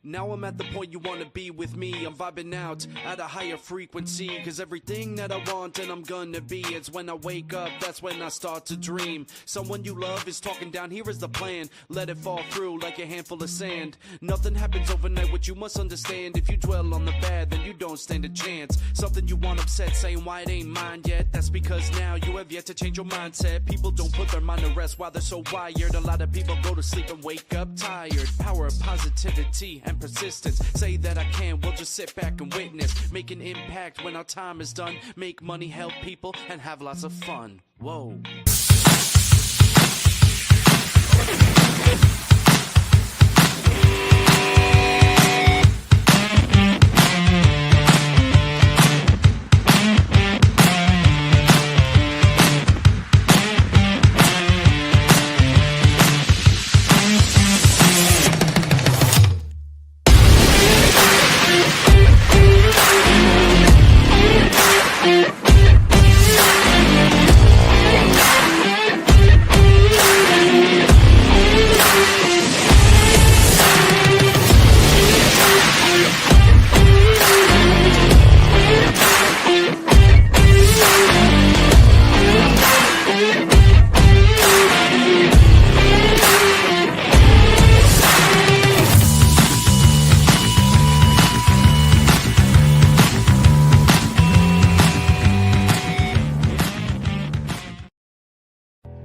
Now I'm at the point you wanna be with me. I'm vibing out at a higher frequency, cause everything that I want and I'm gonna be, it's when I wake up, that's when I start to dream. Someone you love is talking down, here is the plan. Let it fall through like a handful of sand. Nothing happens overnight, what you must understand. If you dwell on the bad, then you don't stand a chance. Something you want upset, saying why it ain't mine yet. That's because now you have yet to change your mindset. People don't put their mind to rest while they're so wired. A lot of people go to sleep and wake up tired. Power of positivity and persistence. Say that I can, we'll just sit back and witness. Make an impact when our time is done. Make money, help people, and have lots of fun. Whoa.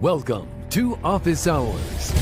Welcome to Office Hours,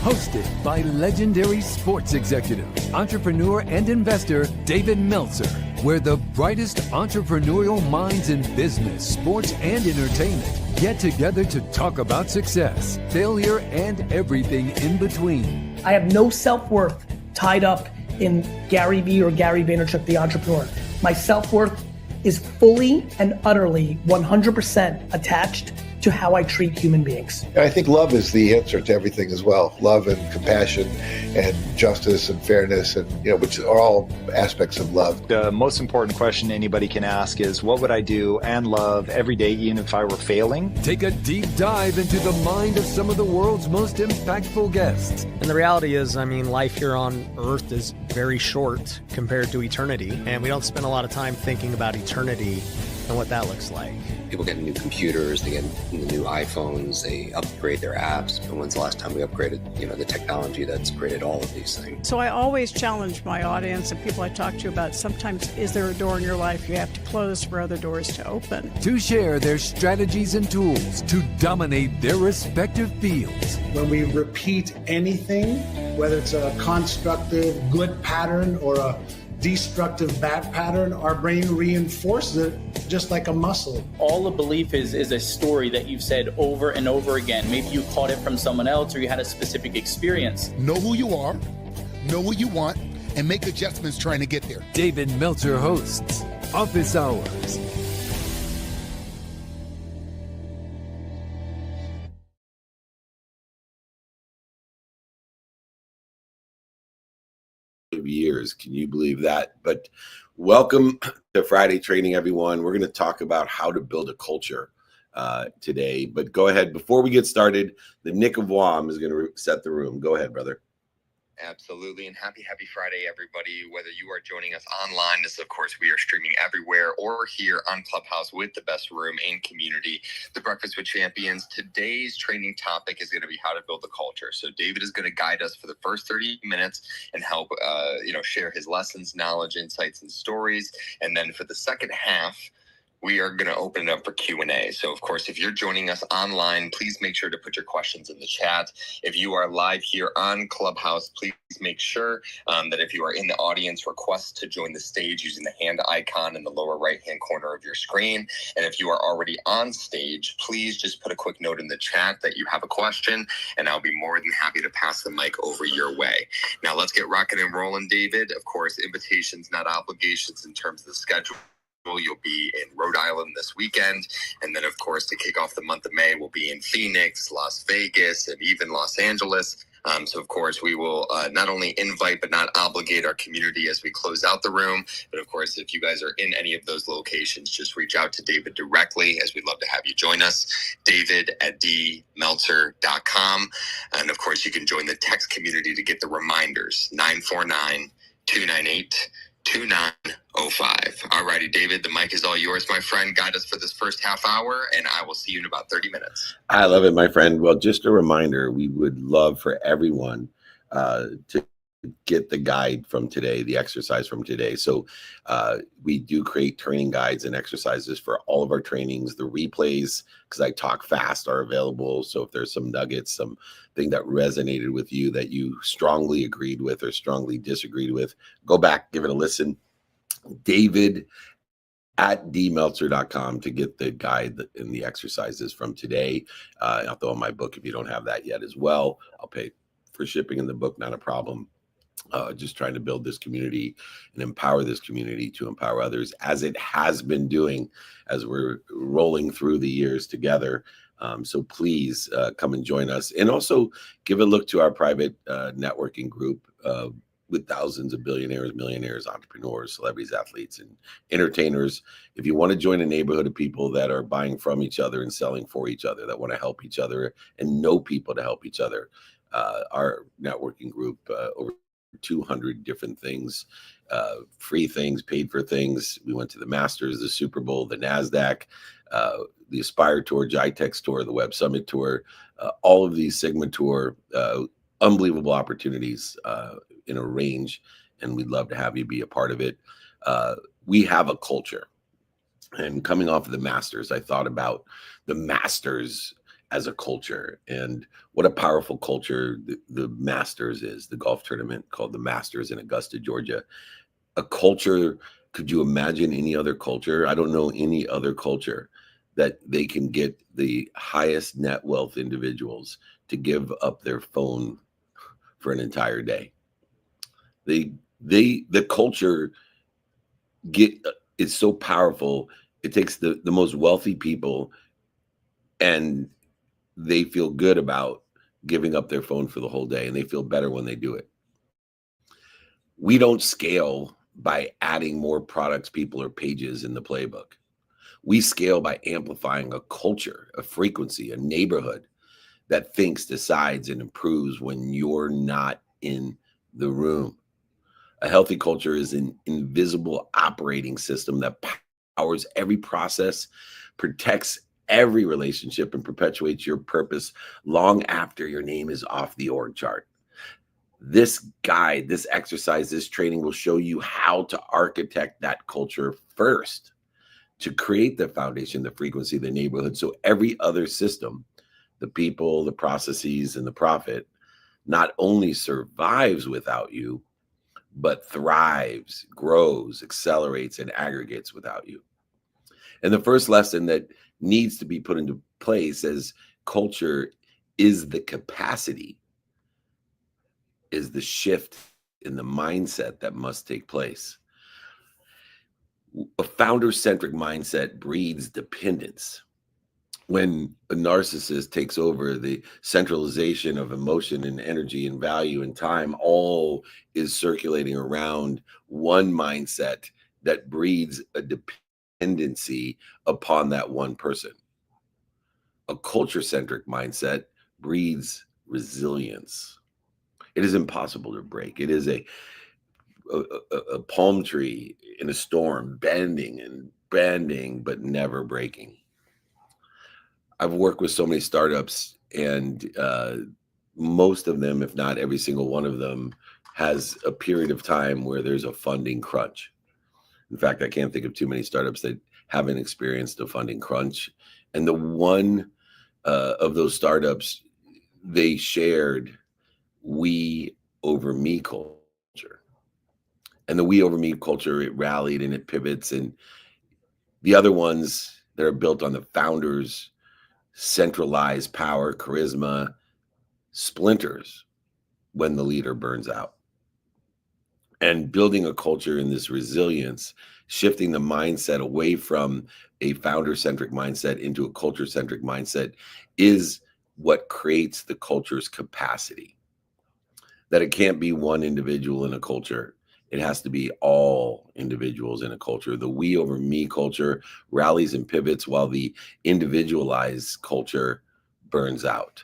hosted by legendary sports executive, entrepreneur, and investor David Meltzer, where the brightest entrepreneurial minds in business, sports, and entertainment get together to talk about success, failure, and everything in between. I have no self-worth tied up in Gary Vee or Gary Vaynerchuk, the entrepreneur. My self-worth is fully and utterly 100% attached to how I treat human beings. I think love is the answer to everything as well. Love and compassion and justice and fairness, and which are all aspects of love. The most important question anybody can ask is, what would I do and love every day, even if I were failing? Take a deep dive into the mind of some of the world's most impactful guests. And the reality is, life here on Earth is very short compared to eternity, and we don't spend a lot of time thinking about eternity and what that looks like. People get new computers, they get the new iPhones, they upgrade their apps. But when's the last time we upgraded, the technology that's created all of these things? So I always challenge my audience and people I talk to about, sometimes is there a door in your life you have to close for other doors to open? To share their strategies and tools to dominate their respective fields. When we repeat anything, whether it's a constructive good pattern or a destructive bad pattern, our brain reinforces it just like a muscle. All a belief is a story that you've said over and over again. Maybe you caught it from someone else or you had a specific experience. Know who you are, know what you want, and make adjustments trying to get there. David Meltzer hosts Office Hours. Years. Can you believe that? But welcome to Friday Training, everyone. We're going to talk about how to build a culture today. But go ahead. Before we get started, the Nick of WOM is going to set the room. Go ahead, brother. Absolutely. And happy Friday, everybody. Whether you are joining us online, this, of course, we are streaming everywhere, or here on Clubhouse with the best room and community, the Breakfast with Champions. Today's training topic is going to be how to build a culture. So David is going to guide us for the first 30 minutes and help, share his lessons, knowledge, insights, and stories. And then for the second half, we are going to open it up for Q&A. So, of course, if you're joining us online, please make sure to put your questions in the chat. If you are live here on Clubhouse, please make sure that if you are in the audience, request to join the stage using the hand icon in the lower right-hand corner of your screen. And if you are already on stage, please just put a quick note in the chat that you have a question, and I'll be more than happy to pass the mic over your way. Now, let's get rocking and rolling, David. Of course, invitations, not obligations in terms of the schedule. You'll be in Rhode Island this weekend. And then, of course, to kick off the month of May, we'll be in Phoenix, Las Vegas, and even Los Angeles. So, of course, we will not only invite but not obligate our community as we close out the room. But, of course, if you guys are in any of those locations, just reach out to David directly, as we'd love to have you join us. David@dmeltzer.com. And, of course, you can join the text community to get the reminders, 949 298-2905. Alrighty, David, the mic is all yours, my friend. Guide us for this first half hour, and I will see you in about 30 minutes. I love it, my friend. Well, just a reminder, we would love for everyone to get the guide from today, the exercise from today. So we do create training guides and exercises for all of our trainings. The replays, because I talk fast, are available. So if there's some nuggets, something that resonated with you that you strongly agreed with or strongly disagreed with, go back, give it a listen. David at dmeltzer.com to get the guide and the exercises from today. I'll throw in my book if you don't have that yet as well. I'll pay for shipping in the book, not a problem. Just trying to build this community and empower this community to empower others, as it has been doing as we're rolling through the years together. So please come and join us, and also give a look to our private networking group with thousands of billionaires, millionaires, entrepreneurs, celebrities, athletes, and entertainers. If you want to join a neighborhood of people that are buying from each other and selling for each other, that want to help each other and know people to help each other, our networking group, over 200 different things, free things, paid for things. We went to the Masters, the Super Bowl, the NASDAQ, the Aspire Tour, GITEX Tour, the Web Summit Tour, all of these Sigma Tour, unbelievable opportunities in a range, and we'd love to have you be a part of it. We have a culture, and coming off of the Masters, I thought about the Masters as a culture, and what a powerful culture the Masters is, the golf tournament called the Masters in Augusta, Georgia. A culture, could you imagine any other culture? I don't know any other culture that they can get the highest net wealth individuals to give up their phone for an entire day. The culture it's so powerful. It takes the most wealthy people, and they feel good about giving up their phone for the whole day, and they feel better when they do it. We don't scale by adding more products, people, or pages in the playbook. We scale by amplifying a culture, a frequency, a neighborhood that thinks, decides, and improves when you're not in the room. A healthy culture is an invisible operating system that powers every process, protects every relationship, and perpetuates your purpose long after your name is off the org chart. This guide, this exercise, this training will show you how to architect that culture first, to create the foundation, the frequency, the neighborhood, so every other system, the people, the processes, and the profit, not only survives without you, but thrives, grows, accelerates, and aggregates without you. And the first lesson that needs to be put into place as culture is the capacity, is the shift in the mindset that must take place. A founder-centric mindset breeds dependence. When a narcissist takes over, the centralization of emotion and energy and value and time all is circulating around one mindset that breeds a dependency upon that one person. A culture-centric mindset breeds resilience. It is impossible to break. It is a palm tree in a storm, bending and bending, but never breaking. I've worked with so many startups, and most of them, if not every single one of them, has a period of time where there's a funding crunch. In fact, I can't think of too many startups that haven't experienced a funding crunch. And the one of those startups, they shared we over me culture. And the we over me culture, it rallied and it pivots. And the other ones that are built on the founders' centralized power, charisma, splinters when the leader burns out. And building a culture in this resilience, shifting the mindset away from a founder-centric mindset into a culture-centric mindset is what creates the culture's capacity. That it can't be one individual in a culture. It has to be all individuals in a culture. The we over me culture rallies and pivots while the individualized culture burns out.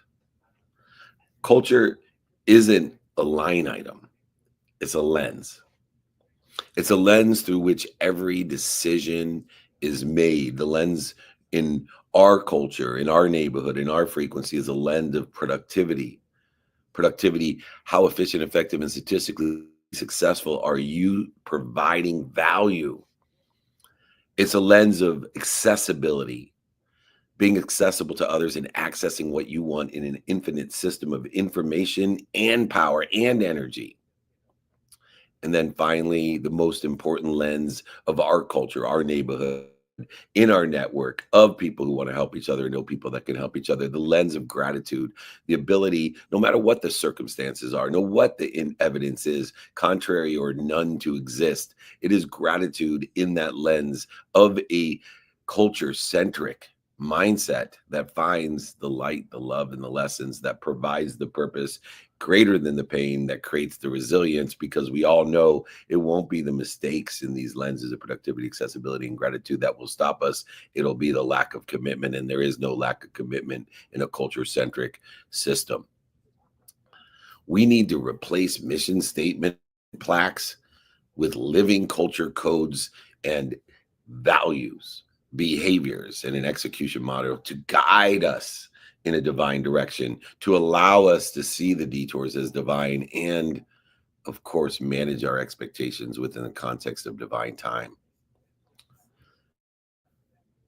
Culture isn't a line item. It's a lens. It's a lens through which every decision is made. The lens in our culture, in our neighborhood, in our frequency is a lens of productivity. Productivity, how efficient, effective, and statistically successful are you providing value? It's a lens of accessibility, being accessible to others and accessing what you want in an infinite system of information and power and energy. And then finally, the most important lens of our culture, our neighborhood, in our network of people who want to help each other, know people that can help each other, the lens of gratitude, the ability, no matter what the circumstances are, no what the evidence is, contrary or none to exist, it is gratitude in that lens of a culture-centric mindset that finds the light, the love, and the lessons, that provides the purpose greater than the pain, that creates the resilience, because we all know it won't be the mistakes in these lenses of productivity, accessibility, and gratitude that will stop us. It'll be the lack of commitment, and there is no lack of commitment in a culture-centric system. We need to replace mission statement plaques with living culture codes and values, behaviors, and an execution model to guide us in a divine direction, to allow us to see the detours as divine, and of course, manage our expectations within the context of divine time.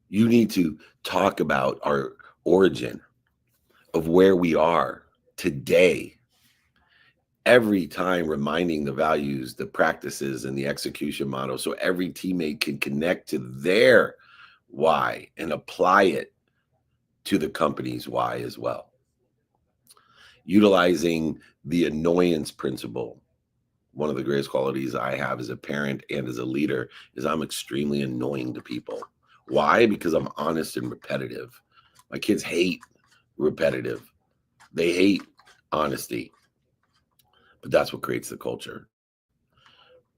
You need to talk about our origin of where we are today, every time reminding the values, the practices, and the execution model, so every teammate can connect to their why and apply it to the company's why as well. Utilizing the annoyance principle. One of the greatest qualities I have as a parent and as a leader is I'm extremely annoying to people. Why? Because I'm honest and repetitive. My kids hate repetitive. They hate honesty. But that's what creates the culture.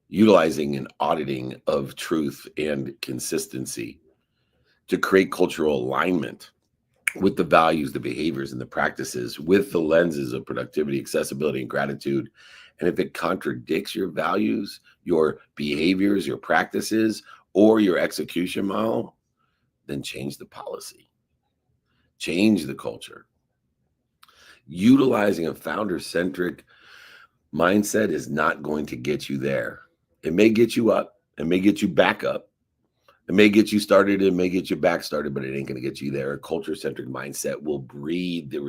Utilizing an auditing of truth and consistency to create cultural alignment with the values, the behaviors, and the practices, with the lenses of productivity, accessibility, and gratitude. And if it contradicts your values, your behaviors, your practices, or your execution model, then change the policy, change the culture. Utilizing a founder-centric mindset is not going to get you there. It may get you up, it may get you back up, it may get you started, it may get you back started, but it ain't going to get you there. A culture-centric mindset will breed the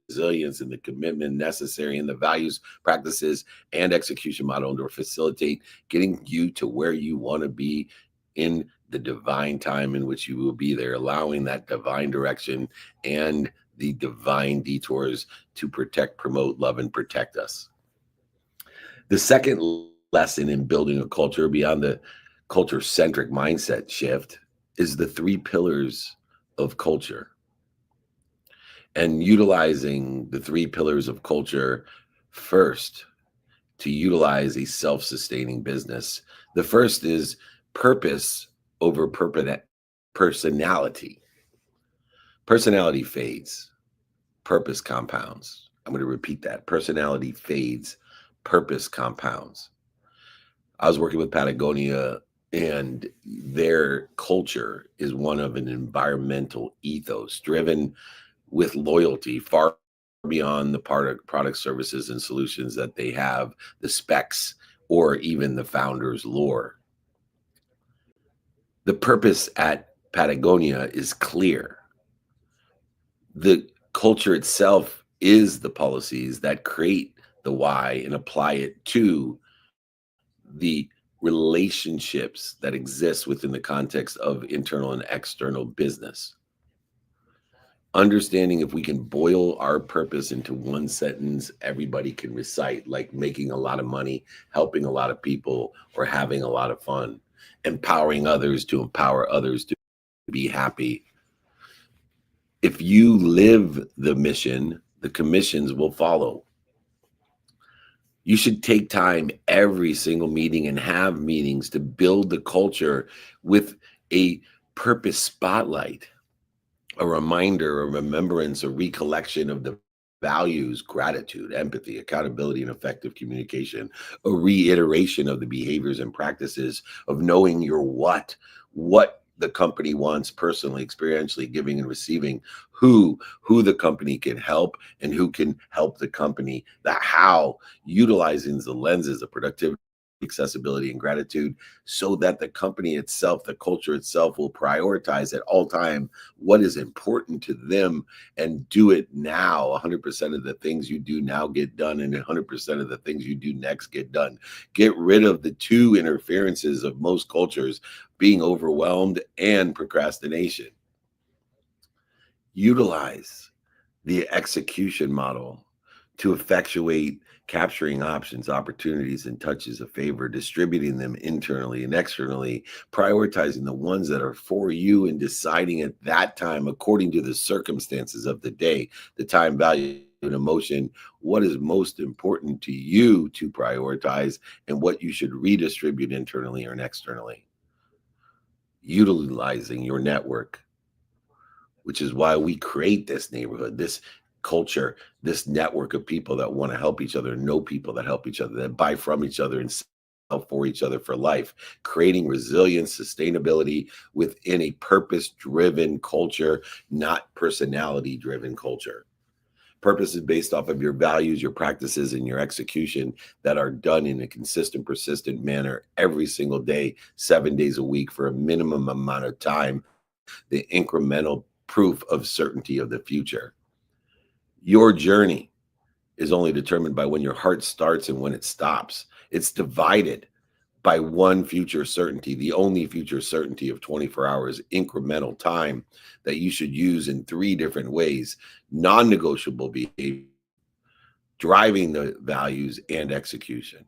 resilience and the commitment necessary, and the values, practices, and execution model to facilitate getting you to where you want to be in the divine time in which you will be there, allowing that divine direction and the divine detours to protect, promote, love, and protect us. The second lesson in building a culture beyond the culture-centric mindset shift is the 3 pillars of culture, and utilizing the 3 pillars of culture first to utilize a self-sustaining business. The first is purpose over personality. Personality fades, purpose compounds. I'm going to repeat that. Personality fades, purpose compounds. I was working with Patagonia, and their culture is one of an environmental ethos driven with loyalty far beyond the product, services, and solutions that they have, the specs, or even the founder's lore. The purpose at Patagonia is clear. The culture itself is the policies that create the why and apply it to the relationships that exist within the context of internal and external business. Understanding if we can boil our purpose into one sentence, everybody can recite, like making a lot of money, helping a lot of people, or having a lot of fun, empowering others to empower others to be happy. If you live the mission, the commissions will follow. You should take time every single meeting and have meetings to build the culture with a purpose spotlight, a reminder, a remembrance, a recollection of the values gratitude, empathy, accountability, and effective communication, a reiteration of the behaviors and practices of knowing your what the company wants personally, experientially, giving and receiving, who the company can help and who can help the company, the how, utilizing the lenses of productivity, accessibility, and gratitude, so that the company itself, the culture itself, will prioritize at all time what is important to them and do it now. 100% of the things you do now get done, and 100% of the things you do next get done. Get rid of the two interferences of most cultures, being overwhelmed and procrastination. Utilize the execution model to effectuate capturing options, opportunities, and touches of favor, distributing them internally and externally, prioritizing the ones that are for you and deciding at that time, according to the circumstances of the day, the time, value, and emotion, what is most important to you to prioritize and what you should redistribute internally or externally. Utilizing your network, which is why we create this neighborhood, this culture, this network of people that want to help each other, know people that help each other, that buy from each other and sell for each other for life, creating resilience, sustainability within a purpose-driven culture, not personality-driven culture. Purpose is based off of your values, your practices, and your execution that are done in a consistent, persistent manner every single day, 7 days a week for a minimum amount of time, the incremental proof of certainty of the future. Your journey is only determined by when your heart starts and when it stops. It's divided by one future certainty, the only future certainty of 24 hours incremental time that you should use in 3 different ways: non-negotiable behavior, driving the values, and execution.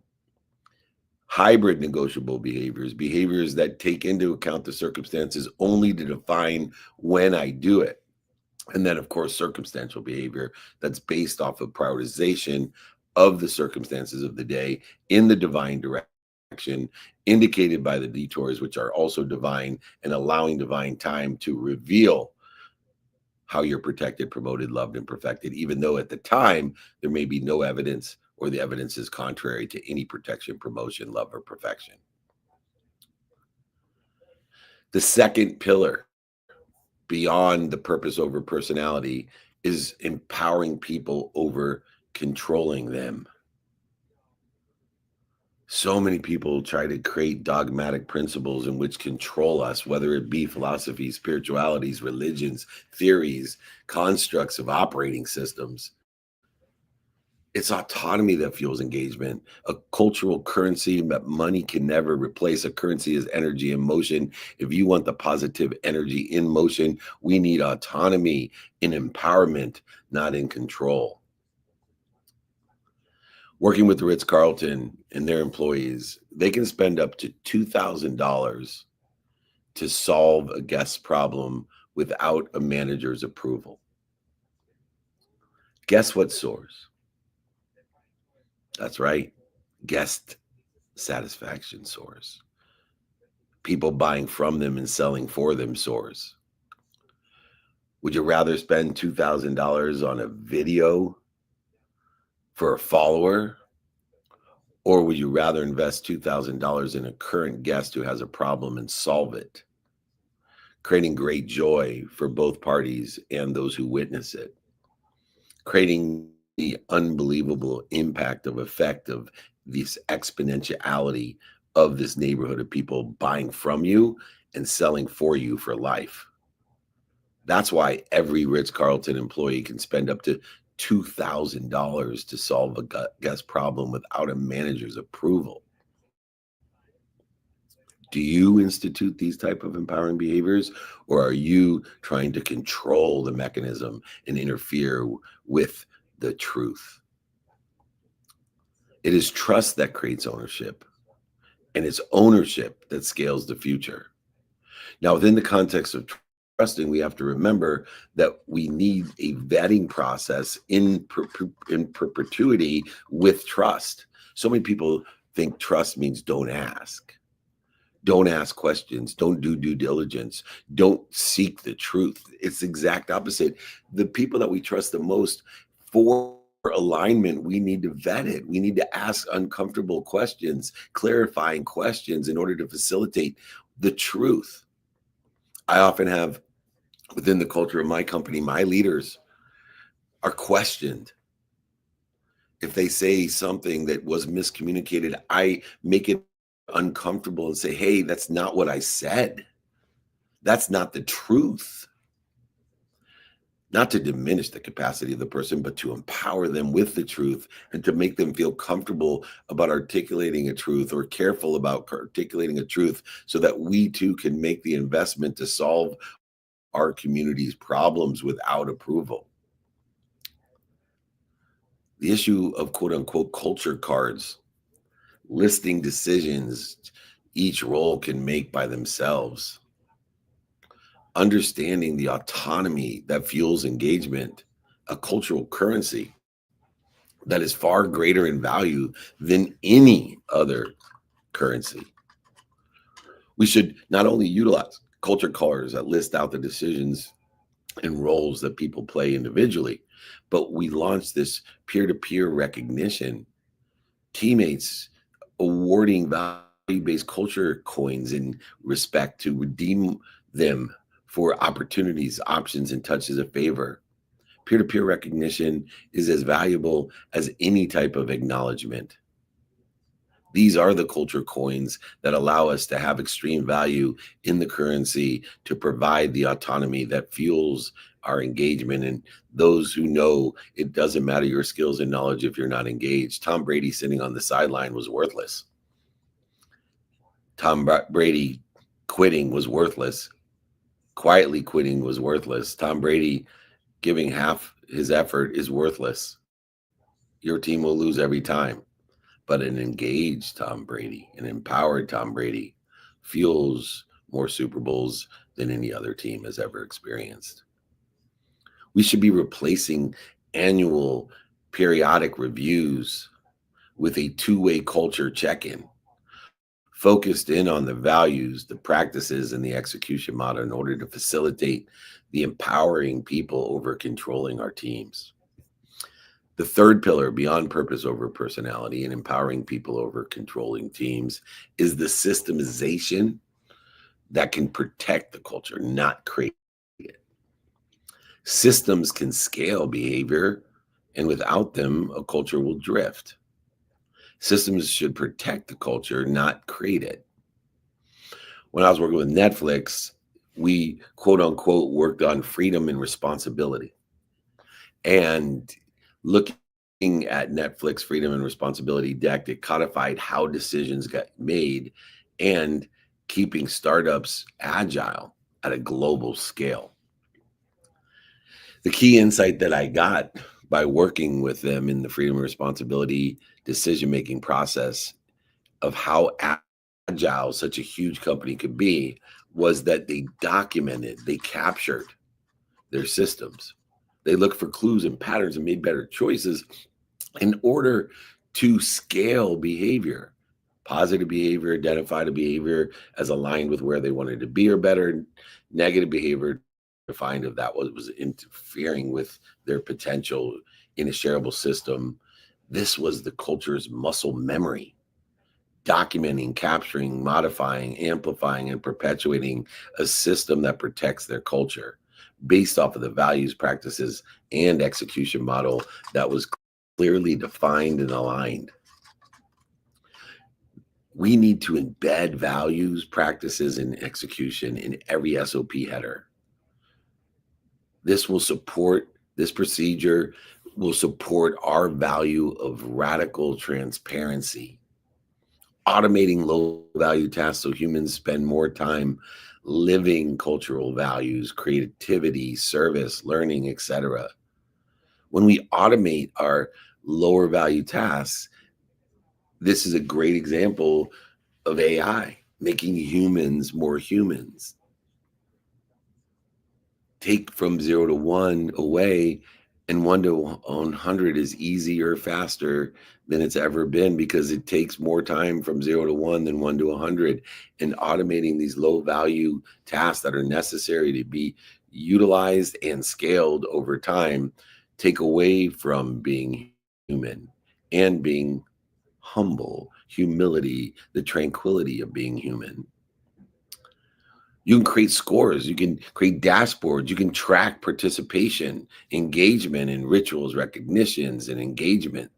Hybrid negotiable behaviors that take into account the circumstances only to define when I do it. And then, of course, circumstantial behavior that's based off of prioritization of the circumstances of the day in the divine direction, indicated by the detours, which are also divine, and allowing divine time to reveal how you're protected, promoted, loved, and perfected, even though at the time there may be no evidence or the evidence is contrary to any protection, promotion, love, or perfection. The second pillar, beyond the purpose over personality, is empowering people over controlling them. So many people try to create dogmatic principles in which control us, whether it be philosophies, spiritualities, religions, theories, constructs of operating systems. It's autonomy that fuels engagement, a cultural currency that money can never replace. A currency is energy in motion. If you want the positive energy in motion, we need autonomy in empowerment, not in control. Working with the Ritz-Carlton and their employees, they can spend up to $2,000 to solve a guest's problem without a manager's approval. Guess what soars? That's right. Guest satisfaction soars. People buying from them and selling for them soars. Would you rather spend $2,000 on a video for a follower? Or would you rather invest $2,000 in a current guest who has a problem and solve it? Creating great joy for both parties and those who witness it. Creating the unbelievable impact of effect of this exponentiality of this neighborhood of people buying from you and selling for you for life. That's why every Ritz-Carlton employee can spend up to $2,000 to solve a guest problem without a manager's approval. Do you institute these type of empowering behaviors, or are you trying to control the mechanism and interfere with the truth? It is trust that creates ownership, and it's ownership that scales the future. Now, within the context of trusting, we have to remember that we need a vetting process in perpetuity with trust. So many people think trust means don't ask. Don't ask questions. Don't do due diligence. Don't seek the truth. It's the exact opposite. The people that we trust the most for alignment, we need to vet it. We need to ask uncomfortable questions, clarifying questions in order to facilitate the truth. I often have within the culture of my company, my leaders are questioned. If they say something that was miscommunicated, I make it uncomfortable and say, hey, that's not what I said. That's not the truth. Not to diminish the capacity of the person, but to empower them with the truth and to make them feel comfortable about articulating a truth or careful about articulating a truth so that we too can make the investment to solve our community's problems without approval. The issue of quote unquote culture cards, listing decisions each role can make by themselves, understanding the autonomy that fuels engagement, a cultural currency that is far greater in value than any other currency. We should not only utilize culture cards that list out the decisions and roles that people play individually, but we launched this peer-to-peer recognition, teammates awarding value-based culture coins in respect to redeem them for opportunities, options, and touches of favor. Peer-to-peer recognition is as valuable as any type of acknowledgement. These are the culture coins that allow us to have extreme value in the currency to provide the autonomy that fuels our engagement. And those who know it doesn't matter your skills and knowledge if you're not engaged. Tom Brady sitting on the sideline was worthless. Tom Brady quitting was worthless. Quietly quitting was worthless. Tom Brady giving half his effort is worthless. Your team will lose every time. But an engaged Tom Brady, an empowered Tom Brady, fuels more Super Bowls than any other team has ever experienced. We should be replacing annual periodic reviews with a two-way culture check-in, focused in on the values, the practices, and the execution model in order to facilitate the empowering people over controlling our teams. The third pillar, beyond purpose over personality and empowering people over controlling teams, is the systemization that can protect the culture, not create it. Systems can scale behavior, and without them, a culture will drift. Systems should protect the culture, not create it. When I was working with Netflix, we quote unquote worked on freedom and responsibility. And looking at Netflix Freedom and Responsibility deck, it codified how decisions got made and keeping startups agile at a global scale. The key insight that I got by working with them in the Freedom and Responsibility decision-making process of how agile such a huge company could be was that they documented, they captured their systems. They looked for clues and patterns and made better choices in order to scale behavior. Positive behavior, identified a behavior as aligned with where they wanted to be or better. Negative behavior defined if that was interfering with their potential in a shareable system. This was the culture's muscle memory, documenting, capturing, modifying, amplifying, and perpetuating a system that protects their culture based off of the values, practices, and execution model that was clearly defined and aligned. We need to embed values, practices, and execution in every SOP header. This procedure will support our value of radical transparency, automating low value tasks so humans spend more time living cultural values, creativity, service, learning, etc. When we automate our lower value tasks, this is a great example of AI, making humans more humans. Take from 0 to 1 away, and 1 to 100 is easier, faster than it's ever been because it takes more time from 0 to 1 than 1 to 100. And automating these low value tasks that are necessary to be utilized and scaled over time take away from being human and being humble, humility, the tranquility of being human. You can create scores, you can create dashboards, you can track participation, engagement in rituals, recognitions and engagement,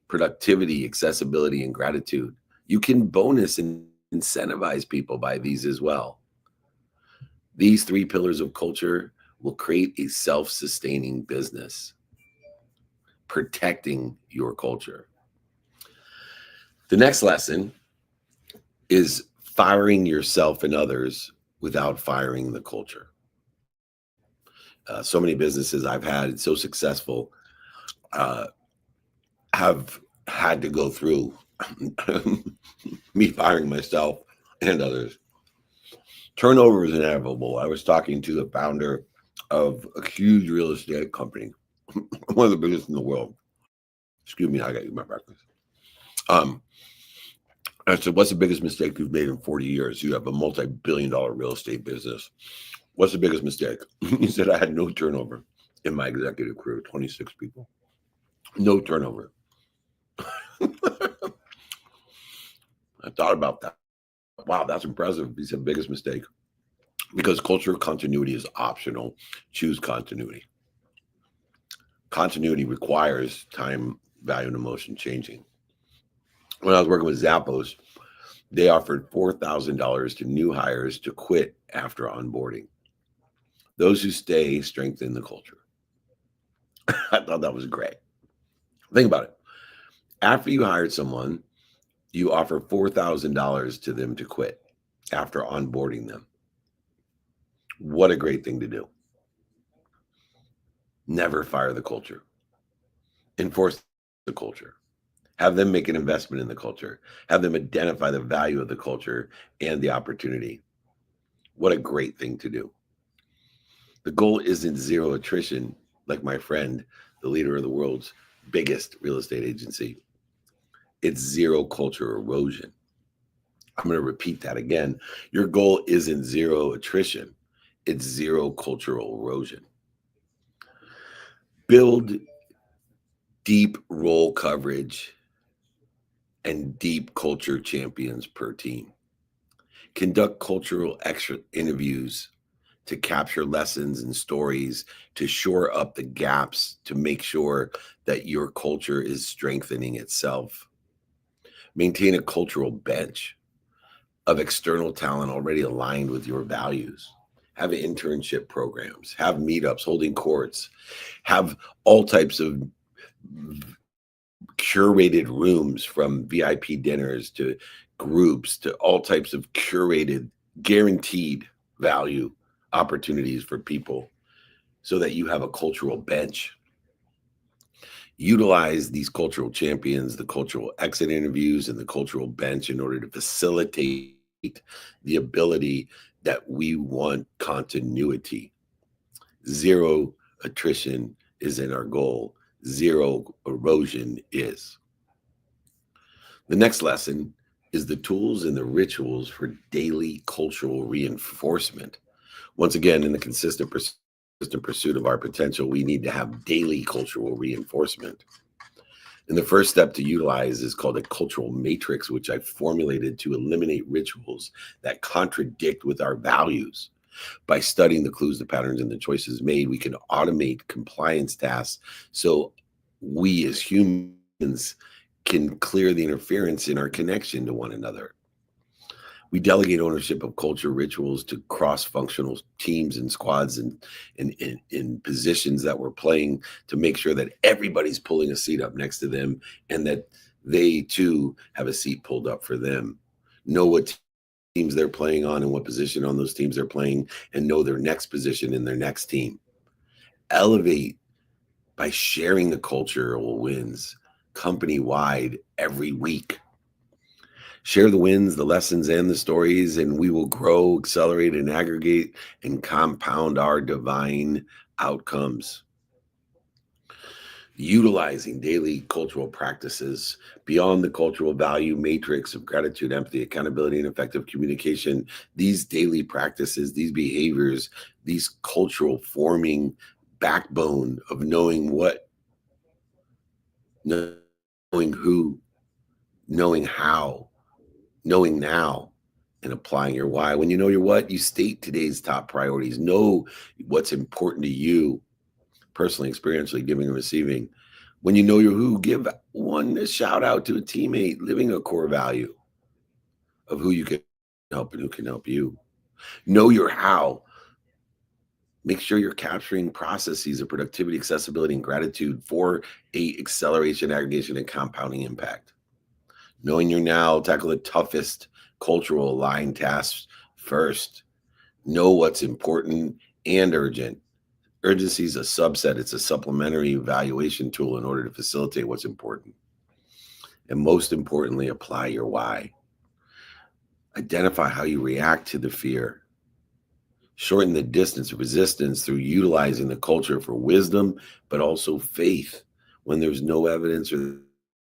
productivity, accessibility, and gratitude. You can bonus and incentivize people by these as well. These 3 pillars of culture will create a self-sustaining business, protecting your culture. The next lesson is firing yourself and others without firing the culture. So many businesses I've had so successful have had to go through me firing myself and others. Turnover is inevitable. I was talking to the founder of a huge real estate company, one of the biggest in the world. Excuse me, I got to eat my breakfast. I said, what's the biggest mistake you've made in 40 years? You have a multi-billion-dollar real estate business. What's the biggest mistake? He said, I had no turnover in my executive career, 26 people. No turnover. I thought about that. Wow, that's impressive. He said, biggest mistake. Because cultural continuity is optional. Choose continuity. Continuity requires time, value, and emotion changing. When I was working with Zappos, they offered $4,000 to new hires to quit after onboarding. Those who stay strengthen the culture. I thought that was great. Think about it. After you hired someone, you offer $4,000 to them to quit after onboarding them. What a great thing to do. Never fire the culture. Enforce the culture. Have them make an investment in the culture. Have them identify the value of the culture and the opportunity. What a great thing to do. The goal isn't zero attrition, like my friend, the leader of the world's biggest real estate agency. It's zero culture erosion. I'm going to repeat that again. Your goal isn't zero attrition. It's zero cultural erosion. Build deep role coverage and deep culture champions per team. Conduct cultural extra interviews to capture lessons and stories, to shore up the gaps, to make sure that your culture is strengthening itself. Maintain a cultural bench of external talent already aligned with your values. Have internship programs, have meetups, holding courts, have all types of curated rooms, from VIP dinners to groups to all types of curated, guaranteed value opportunities for people, so that you have a cultural bench. Utilize these cultural champions, the cultural exit interviews, and the cultural bench in order to facilitate the ability that we want continuity. Zero attrition isn't our goal. Zero erosion is. The next lesson is the tools and the rituals for daily cultural reinforcement. Once again, in the consistent pursuit of our potential, we need to have daily cultural reinforcement. And the first step to utilize is called a cultural matrix, which I formulated to eliminate rituals that contradict with our values. By studying the clues, the patterns, and the choices made, we can automate compliance tasks so we as humans can clear the interference in our connection to one another. We delegate ownership of culture rituals to cross-functional teams and squads and in positions that we're playing, to make sure that everybody's pulling a seat up next to them and that they too have a seat pulled up for them. Know what teams they're playing on and what position on those teams they're playing, and know their next position in their next team. Elevate by sharing the cultural wins company-wide every week. Share the wins, the lessons, and the stories, and we will grow, accelerate, and aggregate and compound our divine outcomes. Utilizing daily cultural practices beyond the cultural value matrix of gratitude, empathy, accountability, and effective communication. These daily practices, these behaviors, these cultural forming backbone of knowing what, knowing who, knowing how, knowing now, and applying your why. When you know your what, you state today's top priorities. Know what's important to you, personally, experientially, giving and receiving. When you know your who, give a shout out to a teammate, living a core value of who you can help and who can help you. Know your how. Make sure you're capturing processes of productivity, accessibility, and gratitude for a acceleration, aggregation, and compounding impact. Knowing your now, tackle the toughest cultural aligned tasks first. Know what's important and urgent. Urgency is a subset. It's a supplementary evaluation tool in order to facilitate what's important. And most importantly, apply your why. Identify how you react to the fear. Shorten the distance of resistance through utilizing the culture for wisdom, but also faith when there's no evidence or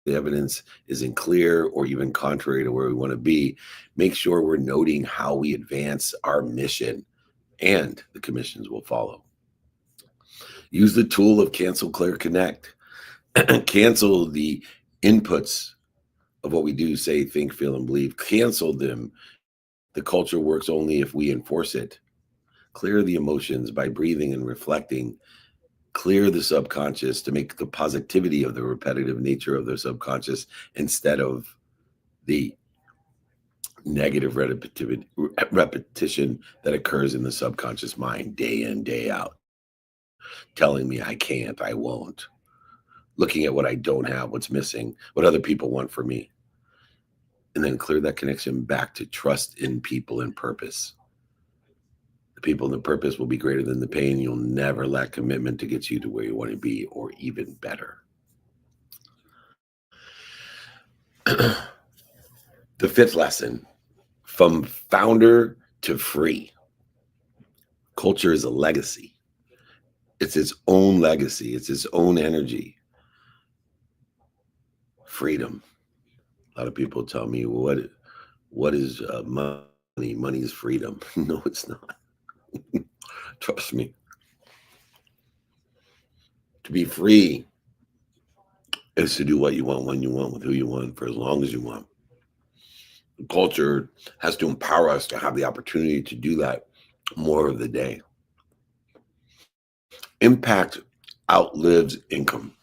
the evidence isn't clear or even contrary to where we want to be. Make sure we're noting how we advance our mission, and the commissions will follow. Use the tool of Cancel, Clear, Connect. Cancel the inputs of what we do, say, think, feel, and believe. Cancel them. The culture works only if we enforce it. Clear the emotions by breathing and reflecting. Clear the subconscious to make the positivity of the repetitive nature of the subconscious instead of the negative repetition that occurs in the subconscious mind day in, day out. Telling me I can't, I won't. Looking at what I don't have, what's missing, what other people want from me. And then clear that connection back to trust in people and purpose. The people and the purpose will be greater than the pain. You'll never lack commitment to get you to where you want to be, or even better. The fifth lesson, from founder to free. Culture is a legacy. It's its own legacy. It's its own energy. Freedom. A lot of people tell me, well, what is money? Money is freedom. No, it's not. Trust me. To be free is to do what you want, when you want, with who you want, for as long as you want. The culture has to empower us to have the opportunity to do that more of the day. Impact outlives income.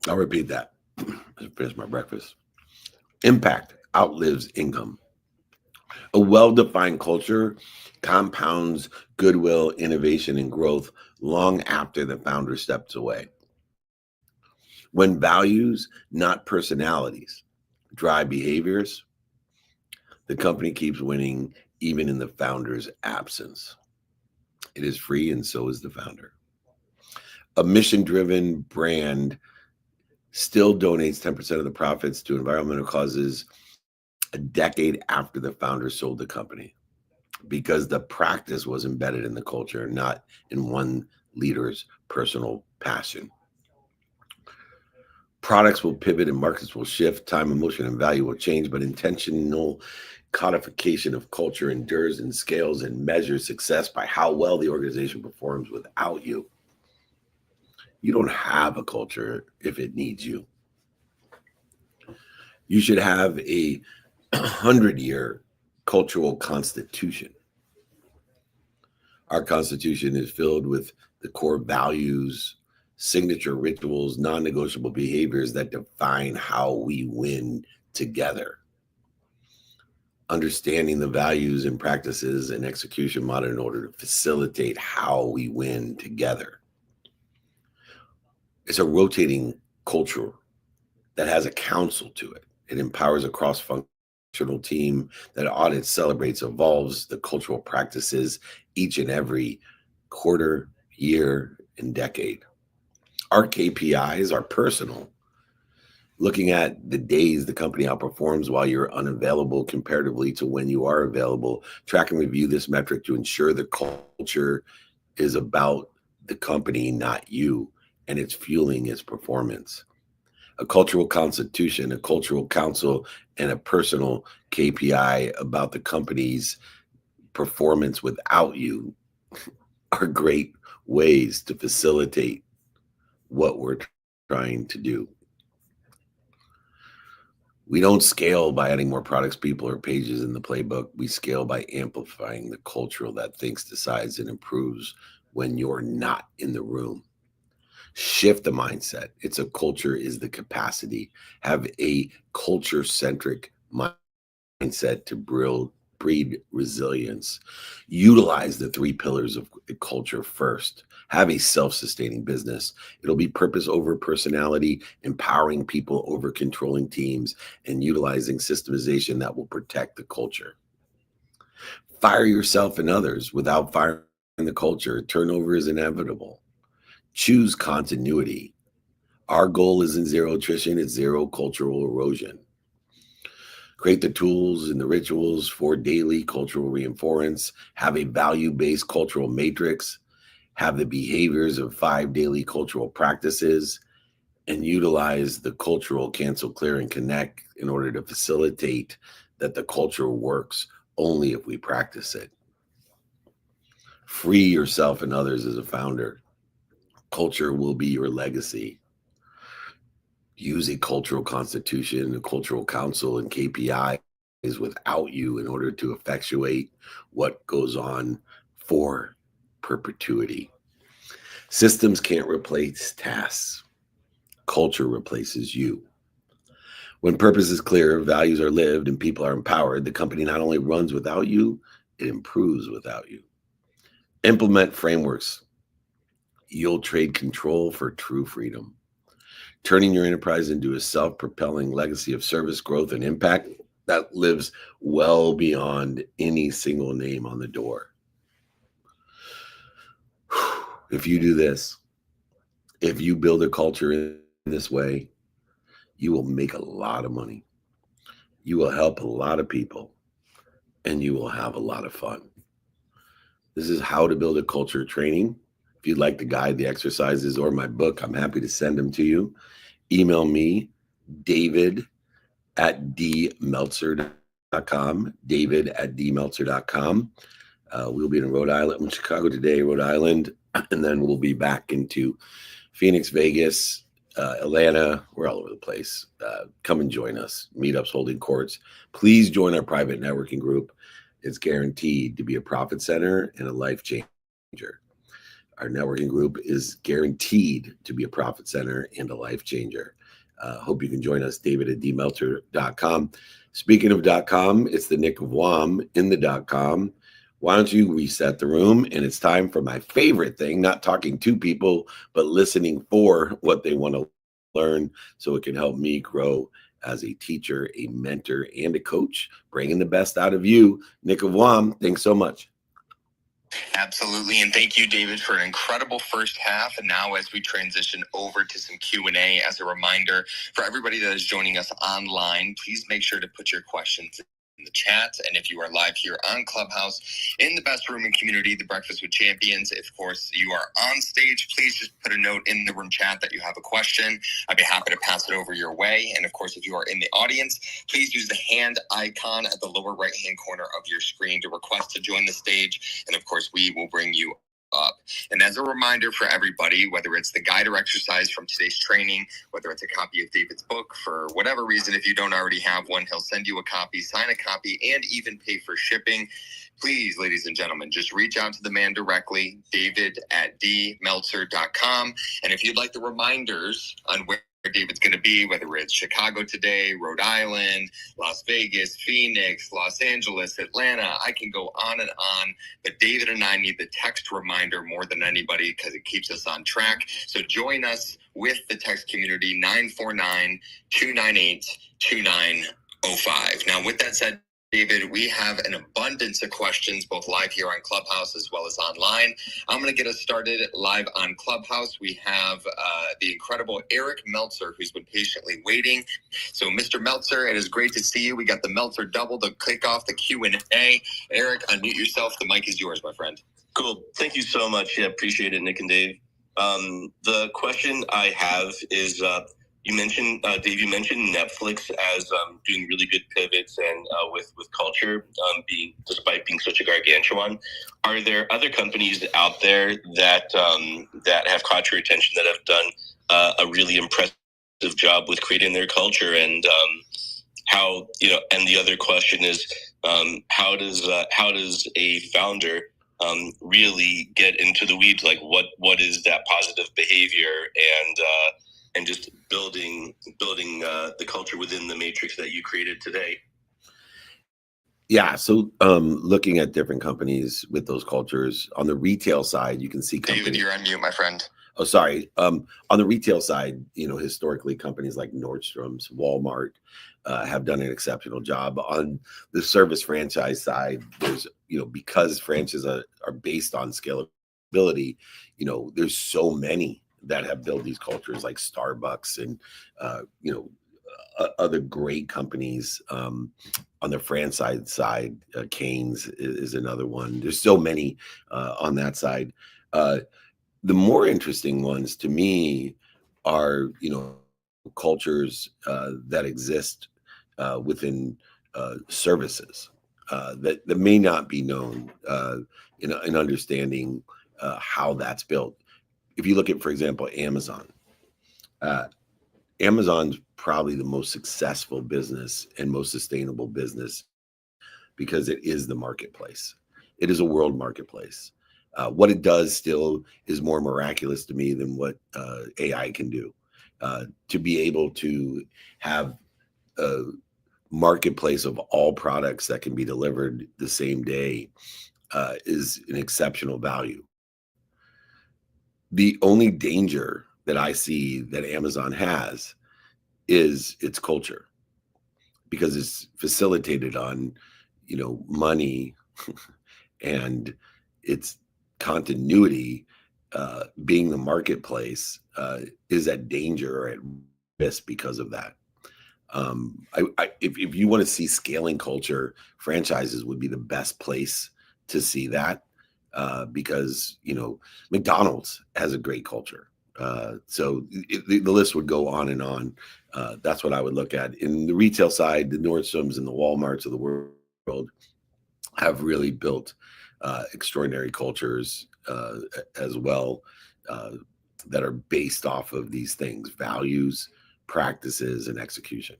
I'll repeat that. I finished my breakfast. Impact outlives income. A well-defined culture compounds goodwill, innovation, and growth long after the founder steps away. When values, not personalities, drive behaviors, the company keeps winning even in the founder's absence. It is free, and so is the founder. A mission-driven brand still donates 10% of the profits to environmental causes a decade after the founder sold the company, because the practice was embedded in the culture, not in one leader's personal passion. Products will pivot and markets will shift. Time, emotion, and value will change, but intentional codification of culture endures and scales and measures success by how well the organization performs without you. You don't have a culture if it needs you. You should have a 100-year cultural constitution. Our constitution is filled with the core values, signature rituals, non-negotiable behaviors that define how we win together. Understanding the values and practices and execution model in order to facilitate how we win together. It's a rotating culture that has a council to it. It empowers a cross-functional team that audits, celebrates, evolves the cultural practices each and every quarter, year, and decade. Our KPIs are personal. Looking at the days the company outperforms while you're unavailable comparatively to when you are available. Track and review this metric to ensure the culture is about the company, not you, and it's fueling its performance. A cultural constitution, a cultural council, and a personal KPI about the company's performance without you are great ways to facilitate what we're trying to do. We don't scale by adding more products, people, or pages in the playbook. We scale by amplifying the culture that thinks, decides, and improves when you're not in the room. Shift the mindset. It's a culture is the capacity. Have a culture-centric mindset to breed resilience. Utilize the 3 pillars of culture first. Have a self-sustaining business. It'll be purpose over personality, empowering people over controlling teams, and utilizing systemization that will protect the culture. Fire yourself and others without firing the culture. Turnover is inevitable. Choose continuity. Our goal isn't zero attrition, it's zero cultural erosion. Create the tools and the rituals for daily cultural reinforcement. Have a value-based cultural matrix. Have the behaviors of 5 daily cultural practices, and utilize the cultural cancel, clear, and connect in order to facilitate that the culture works only if we practice it. Free yourself and others as a founder. Culture will be your legacy. Use a cultural constitution, a cultural council, and KPIs without you in order to effectuate what goes on for perpetuity. Systems can't replace tasks. Culture replaces you. When purpose is clear, values are lived, and people are empowered, the company not only runs without you, it improves without you. Implement frameworks. You'll trade control for true freedom. Turning your enterprise into a self-propelling legacy of service, growth, and impact that lives well beyond any single name on the door. If you do this, if you build a culture in this way, you will make a lot of money. You will help a lot of people, and you will have a lot of fun. This is How to Build a Culture training. If you'd like to guide the exercises or my book, I'm happy to send them to you. Email me, david@dmeltzer.com, david@dmeltzer.com. We'll be in Rhode Island, Chicago today, Rhode Island, and then we'll be back into Phoenix, Vegas, Atlanta. We're all over the place. Come and join us. Meetups, holding courts. Please join our private networking group. It's guaranteed to be a profit center and a life changer. Our networking group is guaranteed to be a profit center and a life changer. Hope you can join us, david@dmeltzer.com. Speaking of .com, it's the Nick of WOM in the .com. Why don't you reset the room? And it's time for my favorite thing, not talking to people, but listening for what they want to learn so it can help me grow as a teacher, a mentor, and a coach, bringing the best out of you. Nick of WOM, thanks so much. Absolutely, and thank you, David, for an incredible first half. And now as we transition over to some Q&A, as a reminder for everybody that is joining us online, please make sure to put your questions in the chat. And if you are live here on Clubhouse in the best room and community, the Breakfast with Champions, if of course you are on stage, please just put a note in the room chat that you have a question. I'd be happy to pass it over your way. And of course, if you are in the audience, please use the hand icon at the lower right hand corner of your screen to request to join the stage. And of course, we will bring you up. And as a reminder for everybody, whether it's the guide or exercise from today's training, whether it's a copy of David's book, for whatever reason, if you don't already have one, he'll send you a copy, sign a copy, and even pay for shipping. Please, ladies and gentlemen, just reach out to the man directly, david@dmeltzer.com. And if you'd like the reminders on where David's going to be, whether it's Chicago today, Rhode Island, Las Vegas, Phoenix, Los Angeles, Atlanta, I can go on and on, but David and I need the text reminder more than anybody because it keeps us on track. So join us with the text community, 949-298-2905. Now, with that said, David, we have an abundance of questions, both live here on Clubhouse as well as online. I'm going to get us started live on Clubhouse. We have the incredible Eric Meltzer, who's been patiently waiting. So, Mr. Meltzer, it is great to see you. We got the Meltzer double to kick off the Q&A. Eric, unmute yourself. The mic is yours, my friend. Cool. Thank you so much. Yeah, appreciate it, Nick and Dave. The question I have is, You mentioned, Dave, you mentioned Netflix as doing really good pivots and with culture despite being such a gargantuan. Are there other companies out there that have caught your attention that have done a really impressive job with creating their culture? And how, and the other question is, how does a founder really get into the weeds? Like what is that positive behavior and just building the culture within the matrix that you created today? Yeah. So looking at different companies with those cultures on the retail side, you can see companies. David, you're on mute, my friend. Oh, sorry. On the retail side, historically companies like Nordstrom's, Walmart have done an exceptional job. On the service franchise side, there's, because franchises are based on scalability, there's so many that have built these cultures like Starbucks and, other great companies on the franchise side. Cane's is another one. There's so many on that side. The more interesting ones to me are, cultures that exist within services that may not be known in understanding how that's built. If you look at, for example, Amazon, Amazon's probably the most successful business and most sustainable business because it is the marketplace. It is a world marketplace. What it does still is more miraculous to me than what AI can do. To be able to have a marketplace of all products that can be delivered the same day is an exceptional value. The only danger that I see that Amazon has is its culture, because it's facilitated on, money and its continuity being the marketplace is at danger or at risk because of that. If you want to see scaling culture, franchises would be the best place to see that because, McDonald's has a great culture. So the list would go on and on. That's what I would look at. In the retail side, the Nordstroms and the Walmarts of the world have really built extraordinary cultures as well that are based off of these things: values, practices, and execution.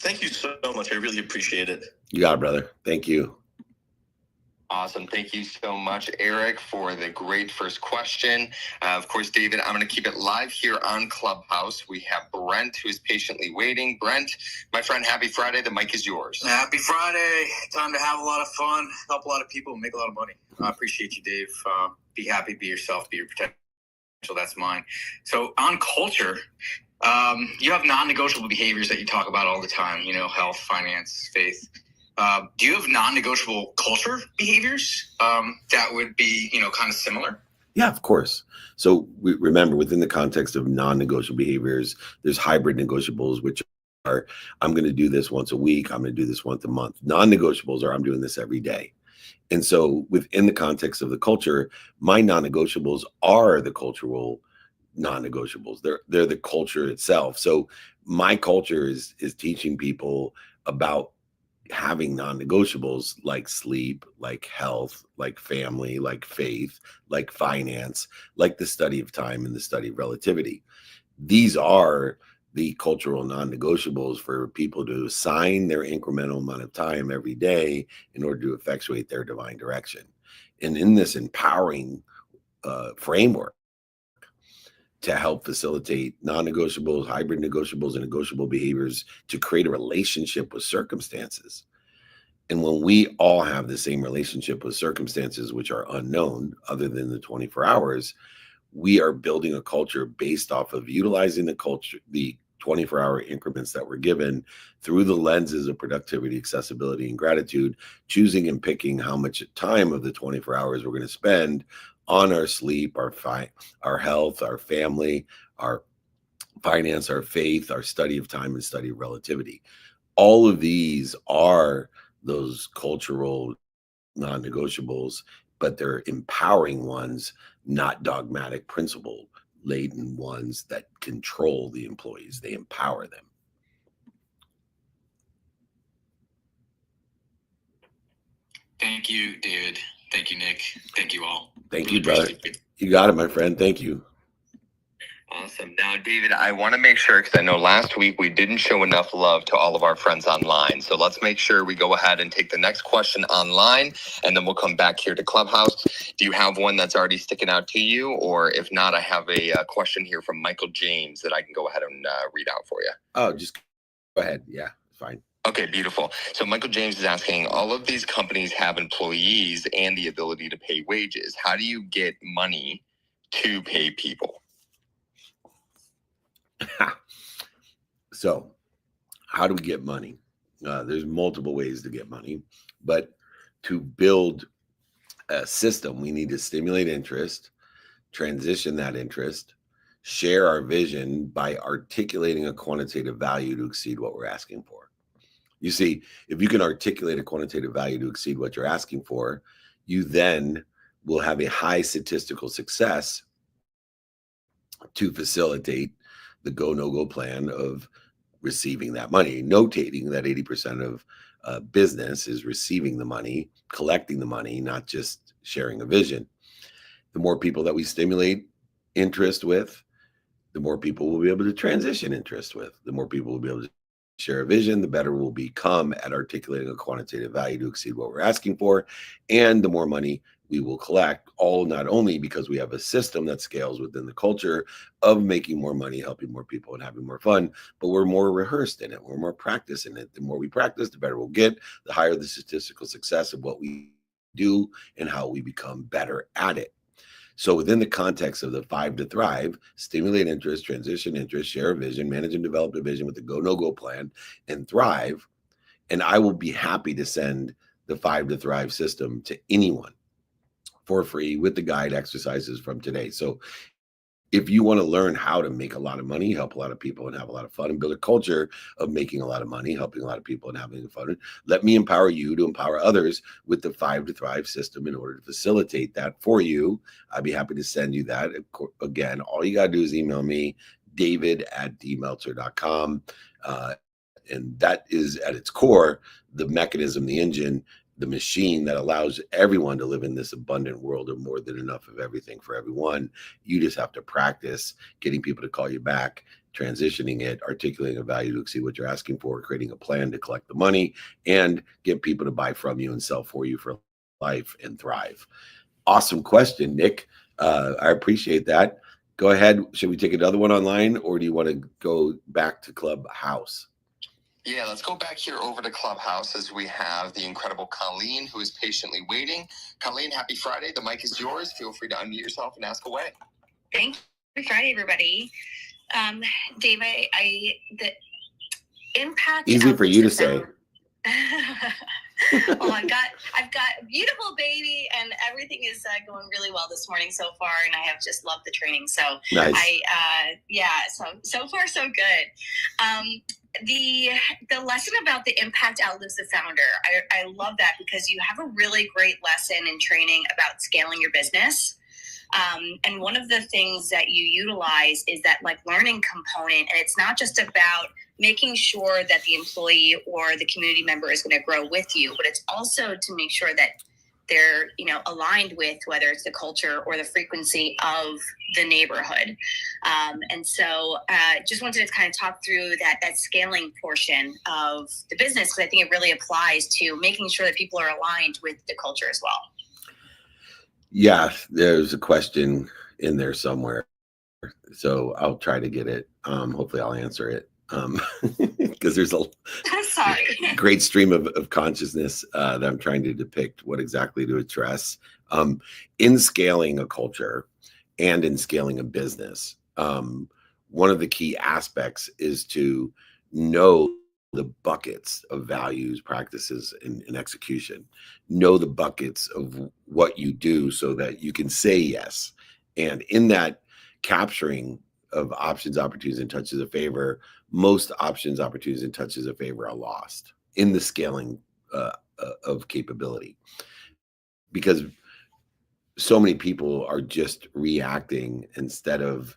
Thank you so much. I really appreciate it. You got it, brother. Thank you. Awesome. Thank you so much, Eric, for the great first question. Of course, David, I'm going to keep it live here on Clubhouse. We have Brent, who is patiently waiting. Brent, my friend, happy Friday. The mic is yours. Happy Friday. Time to have a lot of fun, help a lot of people, make a lot of money. I appreciate you, Dave. Be happy, be yourself, be your potential. That's mine. So on culture, you have non-negotiable behaviors that you talk about all the time, health, finance, faith. Do you have non-negotiable culture behaviors that would be, kind of similar? Yeah, of course. So we remember, within the context of non-negotiable behaviors, there's hybrid negotiables, which are, I'm going to do this once a week. I'm going to do this once a month. Non-negotiables are, I'm doing this every day. And so within the context of the culture, my non-negotiables are the cultural non-negotiables. They're the culture itself. So my culture is teaching people about having non-negotiables like sleep, like health, like family, like faith, like finance, like the study of time and the study of relativity. These are the cultural non-negotiables for people to assign their incremental amount of time every day in order to effectuate their divine direction. And in this empowering framework to help facilitate non-negotiables, hybrid negotiables, and negotiable behaviors to create a relationship with circumstances. And when we all have the same relationship with circumstances, which are unknown other than the 24 hours, we are building a culture based off of utilizing the culture, the 24-hour increments that we're given through the lenses of productivity, accessibility, and gratitude, choosing and picking how much time of the 24 hours we're going to spend on our sleep, our health, our family, our finance, our faith, our study of time, and study of relativity. All of these are those cultural non-negotiables but they're empowering ones, not dogmatic, principle laden ones that control the employees. They empower them. Thank you, David. Thank you, Nick. Thank you all. Thank you, brother. You got it, my friend. Thank you. Awesome. Now, David, I want to make sure, because I know last week we didn't show enough love to all of our friends online. So let's make sure we go ahead and take the next question online, and then we'll come back here to Clubhouse. Do you have one that's already sticking out to you? Or if not, I have a question here from Michael James that I can go ahead and read out for you. Oh, just go ahead. Yeah, fine. Okay, beautiful. So Michael James is asking, all of these companies have employees and the ability to pay wages. How do you get money to pay people? So how do we get money? There's multiple ways to get money, but to build a system, we need to stimulate interest, transition that interest, share our vision by articulating a quantitative value to exceed what we're asking for. You see, if you can articulate a quantitative value to exceed what you're asking for, you then will have a high statistical success to facilitate the go, no-go plan of receiving that money, notating that 80% of business is receiving the money, collecting the money, not just sharing a vision. The more people that we stimulate interest with, the more people we'll be able to transition interest with. The more people will be able to share a vision, the better we'll become at articulating a quantitative value to exceed what we're asking for, and the more money we will collect, all not only because we have a system that scales within the culture of making more money, helping more people, and having more fun, but we're more rehearsed in it. We're more practiced in it. The more we practice, the better we'll get, the higher the statistical success of what we do and how we become better at it. So within the context of the 5 to Thrive, stimulate interest, transition interest, share a vision, manage and develop a vision with the go, no-go plan, and thrive. And I will be happy to send the 5 to Thrive system to anyone for free with the guide exercises from today. So if you want to learn how to make a lot of money, help a lot of people, and have a lot of fun, and build a culture of making a lot of money, helping a lot of people, and having fun, let me empower you to empower others with the 5 to Thrive system in order to facilitate that for you. I'd be happy to send you that. Again, all you got to do is email me, david@dmeltzer.com. And that is at its core, the mechanism, the engine, the machine that allows everyone to live in this abundant world of more than enough of everything for everyone. You just have to practice getting people to call you back, transitioning it, articulating a value to exceed what you're asking for, creating a plan to collect the money, and get people to buy from you and sell for you for life and thrive. Awesome question, Nick. I appreciate that. Go ahead. Should we take another one online, or do you want to go back to Clubhouse? Yeah, let's go back here over to Clubhouse as we have the incredible Colleen who is patiently waiting. Colleen, happy Friday. The mic is yours. Feel free to unmute yourself and ask away. Thank you. Happy Friday, everybody. Dave, the impact. Easy for you to say. Well, I've got a beautiful baby, and everything is going really well this morning so far, and I have just loved the training. So nice. So far so good. The lesson about the impact outlives the founder. I love that, because you have a really great lesson in training about scaling your business. And one of the things that you utilize is that learning component. And it's not just about making sure that the employee or the community member is going to grow with you, but it's also to make sure that they're, aligned with whether it's the culture or the frequency of the neighborhood. And so just wanted to kind of talk through that scaling portion of the business, because I think it really applies to making sure that people are aligned with the culture as well. Yeah, there's a question in there somewhere, so I'll try to get it. Hopefully I'll answer it, because there's a great stream of consciousness that I'm trying to depict what exactly to address. In scaling a culture and in scaling a business, one of the key aspects is to know the buckets of values, practices, and execution. Know the buckets of what you do so that you can say yes. And in that capturing of options, opportunities, and touches of favor, most options, opportunities, and touches of favor are lost in the scaling of capability. Because so many people are just reacting instead of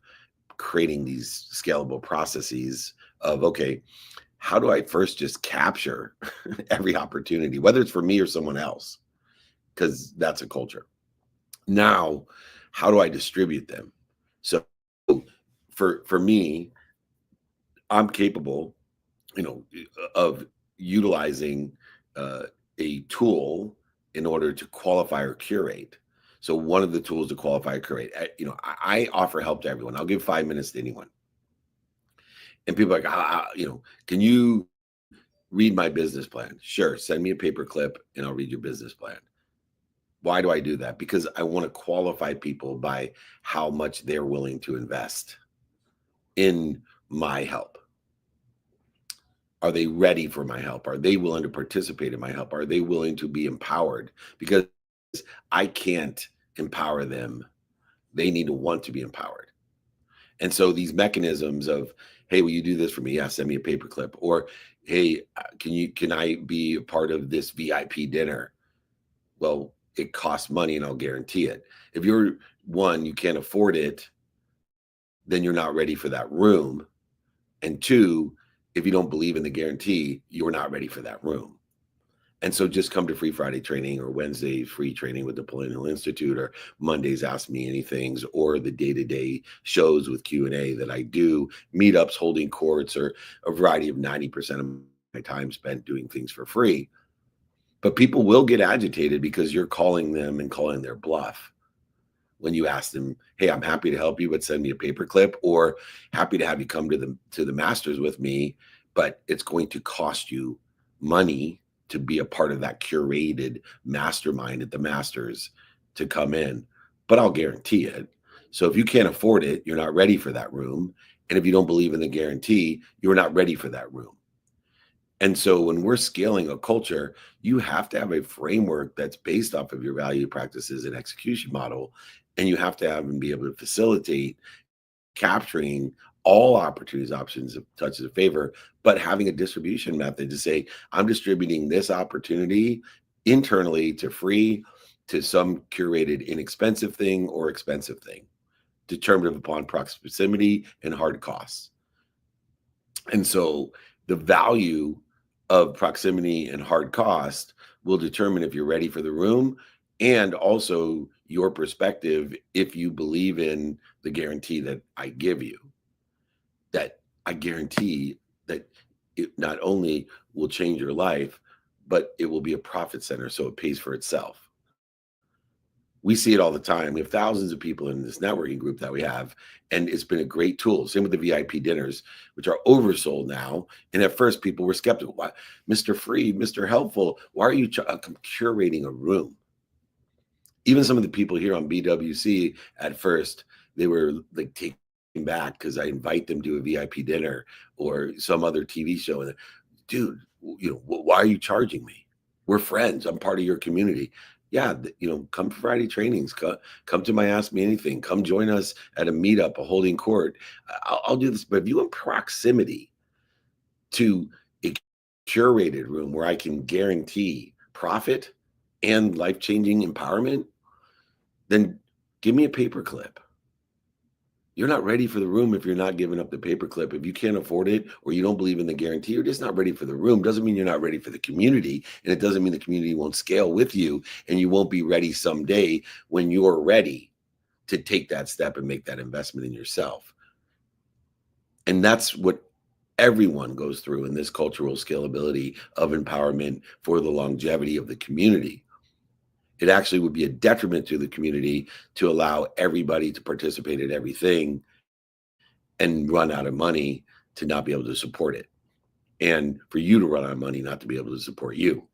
creating these scalable processes of, okay, how do I first just capture every opportunity, whether it's for me or someone else, because that's a culture. Now, how do I distribute them? So for me, I'm capable, of utilizing a tool in order to qualify or curate. So one of the tools to qualify or curate, I offer help to everyone. I'll give 5 minutes to anyone. And people are like, can you read my business plan? Sure. Send me a paper clip and I'll read your business plan. Why do I do that? Because I want to qualify people by how much they're willing to invest in my help. Are they ready for my help? Are they willing to participate in my help? Are they willing to be empowered? Because I can't empower them. They need to want to be empowered. And so these mechanisms of, hey, will you do this for me? Yeah, send me a paperclip. Or, hey, can I be a part of this VIP dinner? Well, it costs money and I'll guarantee it. If you're one, you can't afford it, then you're not ready for that room. And two, if you don't believe in the guarantee, you're not ready for that room. And so just come to Free Friday training or Wednesday free training with the Pollennial Institute or Mondays Ask Me Anythings or the day-to-day shows with Q&A that I do, meetups, holding courts, or a variety of 90% of my time spent doing things for free. But people will get agitated because you're calling them and calling their bluff when you ask them, hey, I'm happy to help you, but send me a paperclip, or happy to have you come to the masters with me, but it's going to cost you money to be a part of that curated mastermind at the masters to come in, but I'll guarantee it. So if you can't afford it, you're not ready for that room. And if you don't believe in the guarantee, you're not ready for that room. And so when we're scaling a culture, you have to have a framework that's based off of your value practices and execution model. And you have to have and be able to facilitate capturing all opportunities, options, touches of favor, but having a distribution method to say, I'm distributing this opportunity internally to free, to some curated inexpensive thing or expensive thing, determined upon proximity and hard costs. And so the value of proximity and hard cost will determine if you're ready for the room, and also your perspective if you believe in the guarantee that I give you. That I guarantee that it not only will change your life, but it will be a profit center, so it pays for itself. We see it all the time. We have thousands of people in this networking group that we have, and it's been a great tool. Same with the VIP dinners, which are oversold now. And at first, people were skeptical. Why, Mr. Free, Mr. Helpful, why are you curating a room? Even some of the people here on BWC, at first, they were like taking back because I invite them to a VIP dinner or some other TV show. And dude, why are you charging me? We're friends. I'm part of your community. Yeah, come to Friday trainings. Come to my Ask Me Anything. Come join us at a meetup, a holding court. I'll do this. But if you're in proximity to a curated room where I can guarantee profit and life-changing empowerment, then give me a paperclip. You're not ready for the room if you're not giving up the paperclip. If you can't afford it or you don't believe in the guarantee, you're just not ready for the room. Doesn't mean you're not ready for the community. And it doesn't mean the community won't scale with you and you won't be ready someday when you're ready to take that step and make that investment in yourself. And that's what everyone goes through in this cultural scalability of empowerment for the longevity of the community. It actually would be a detriment to the community to allow everybody to participate in everything and run out of money to not be able to support it. And for you to run out of money, not to be able to support you.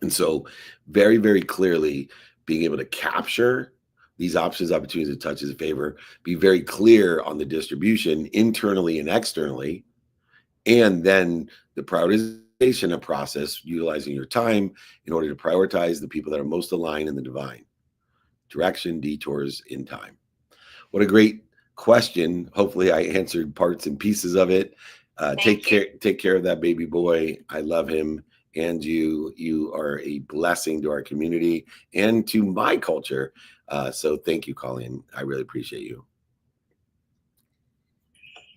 And so very, very clearly being able to capture these options, opportunities, and touches of favor, be very clear on the distribution internally and externally, and then the prioritization of process, utilizing your time in order to prioritize the people that are most aligned in the divine direction, detours in time. What a great question. Hopefully I answered parts and pieces of it. Take care of that baby boy. I love him. And you are a blessing to our community and to my culture. So thank you, Colleen. I really appreciate you.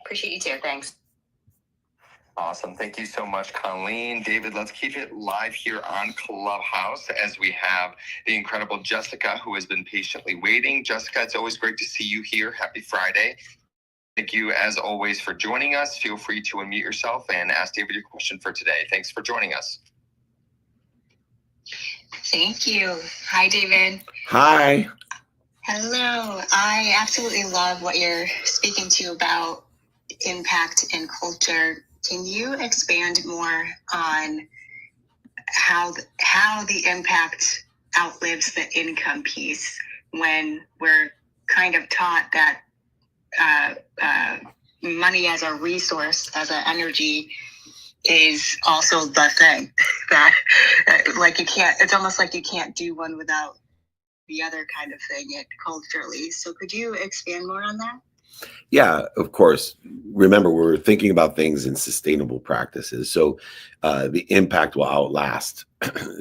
Appreciate you too. Thanks. Awesome. Thank you so much, Colleen. David, let's keep it live here on Clubhouse as we have the incredible Jessica, who has been patiently waiting. Jessica, it's always great to see you here. Happy Friday. Thank you, as always, for joining us. Feel free to unmute yourself and ask David your question for today. Thanks for joining us. Thank you. Hi, David. Hi. Hello. I absolutely love what you're speaking to about impact and culture. Can you expand more on how the impact outlives the income piece when we're kind of taught that money as a resource, as an energy, is also the thing that like you can't, it's almost like you can't do one without the other kind of thing culturally. So could you expand more on that? Yeah, of course. Remember, we're thinking about things in sustainable practices. So the impact will outlast.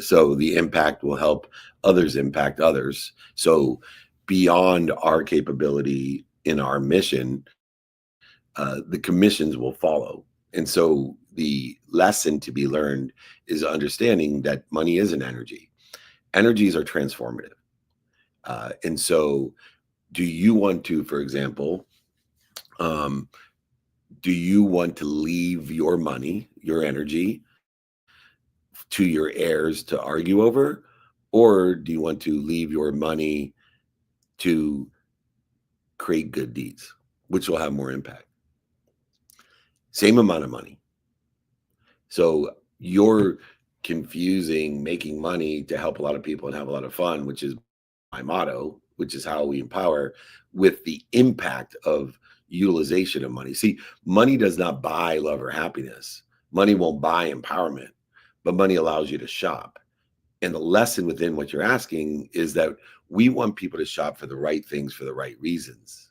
So the impact will help others impact others. So beyond our capability in our mission, the commissions will follow. And so the lesson to be learned is understanding that money is an energy. Energies are transformative. And so do you want to, for example, do you want to leave your money, your energy, to your heirs to argue over? Or do you want to leave your money to create good deeds, which will have more impact? Same amount of money. So you're confusing making money to help a lot of people and have a lot of fun, which is my motto, which is how we empower, with the impact of utilization of money. See, money does not buy love or happiness. Money won't buy empowerment, but money allows you to shop. And the lesson within what you're asking is that we want people to shop for the right things for the right reasons.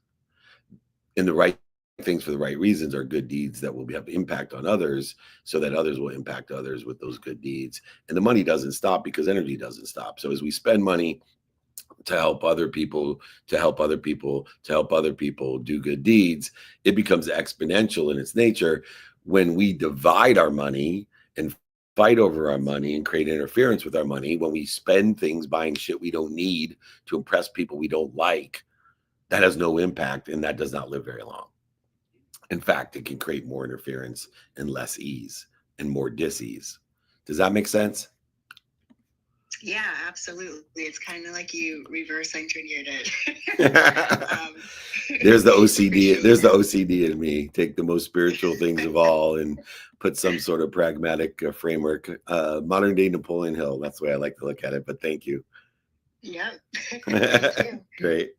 And the right things for the right reasons are good deeds that will have impact on others, so that others will impact others with those good deeds. And the money doesn't stop because energy doesn't stop. So as we spend money to help other people, to help other people, to help other people do good deeds, it becomes exponential in its nature. When we divide our money and fight over our money and create interference with our money, when we spend things buying shit we don't need to impress people we don't like, that has no impact, and that does not live very long. In fact, it can create more interference and less ease and more dis-ease. Does that make sense? Yeah, absolutely. It's kind of like you reverse engineered it. There's the OCD. There's the OCD in me. Take the most spiritual things of all and put some sort of pragmatic framework. Modern day Napoleon Hill. That's the way I like to look at it. But thank you. Yeah. Great.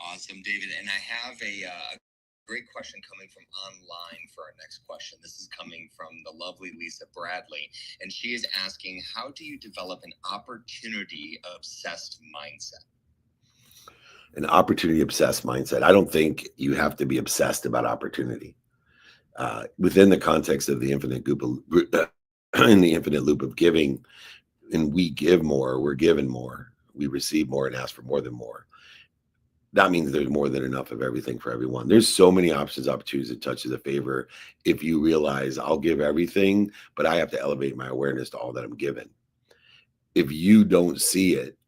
Awesome, David. And I have a great question coming from online for our next question. This is coming from the lovely Lisa Bradley, and she is asking, how do you develop an opportunity-obsessed mindset? An opportunity-obsessed mindset. I don't think you have to be obsessed about opportunity. Within the context of the infinite loop in the infinite loop of giving, and we give more, we're given more, we receive more and ask for more than more. That means there's more than enough of everything for everyone. There's so many options, opportunities, and touches of favor. If you realize I'll give everything, but I have to elevate my awareness to all that I'm given. If you don't see it,